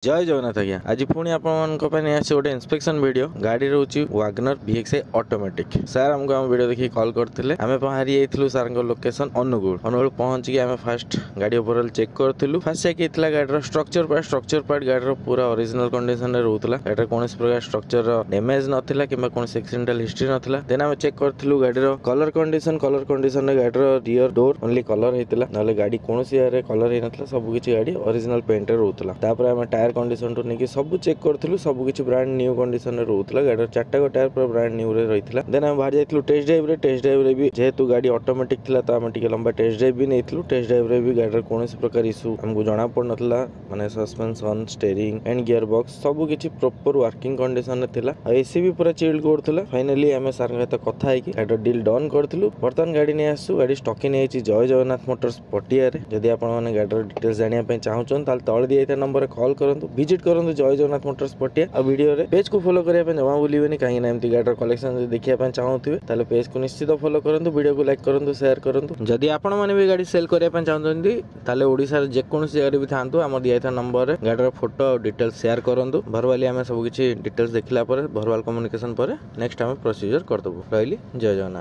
जय जगन्नाथ आज्ञा आज पुणी आपने गोटे इन्स्पेक्शन वीडियो गाड़ी रोचे वागनर VXI ऑटोमेटिक सर आमको आम वीडियो देखिए कॉल करते आम बाहरी जाइलु सर लोकेशन अनुगुल पहुंची आम फास्ट गाड़ी ओवरऑल चेक करूँ फास्ट चेक होता गाड़ी स्ट्रक्चर पार्ट गाड़ी पूरा ओरिजिनल कंडीशन में रोला गाड़ी कौन प्रकार स्ट्रक्चर डैमेज नाला कि एक्सीडेंटल हिस्ट्री नाला देन आम चेक करूँ गाड़ी कलर कंडीशन गाड़ी रियर डोर ओनली कलर होता ना गाड़ी कौन कलर होता सब किसी गाड़ी ओरिजिनल पेंट रोला आम टायर कंडीशन टू नहीं सब चेक करूँ सब किसी ब्रांड न्यू कंडीशन में रोला गाड़ी चार्टा टायर पूरा ब्रांड न्यू रही देन आम बाहर जाइलु टेस्ट ड्राइव रे भी जेहेतु गाड़ी ऑटोमेटिक थिला तो आम टिके लंबा टेस्ट ड्राइव भी नहीं टेस्ट ड्राइव रे भी गाड़ी कौन प्रकार इश्यू हमको जना पड़ ना माने suspension steering and gear box सब किसी प्रॉपर वर्किंग कंडीशन में थिला एसी भी पूरा चिल्ड करथला फाइनली आम सर सहित कथा है गाड़ी डील डन करूँ बर्तमान गाड़ी नहीं आसू गाड़ी स्टॉकिंग नहीं जय जगन्नाथ मोटर्स पटिया जदि आपने गाड़ी डिटेल्स जानापी चाहूँ तले दिए नंबर कॉल करूँ विजिट करूँ जय जगन्नाथ मोटर्स पटिया और वीडियो रे पेज को फॉलो करने जमा भूलिए कहीं एमती गाड़ी कलेक्शन देखा चाहूथे ताले पेज को निश्चित फॉलो करूँ वीडियो को लाइक करूँ शेयर करूँ जदि आपण मैंने भी गाड़ी सेल करने चाहते ताले ओडिशा जेकोसी जगह भी था आम दिया नंबर गाड़ी फोटो और डिटेल्स शेयर करूँ भरवाली आम सब किसी डिटेल्स देखला भरवाल कम्युनिकेशन पर नेक्स्ट आम प्रोसीजर करदेबू रही जय जगन्नाथ।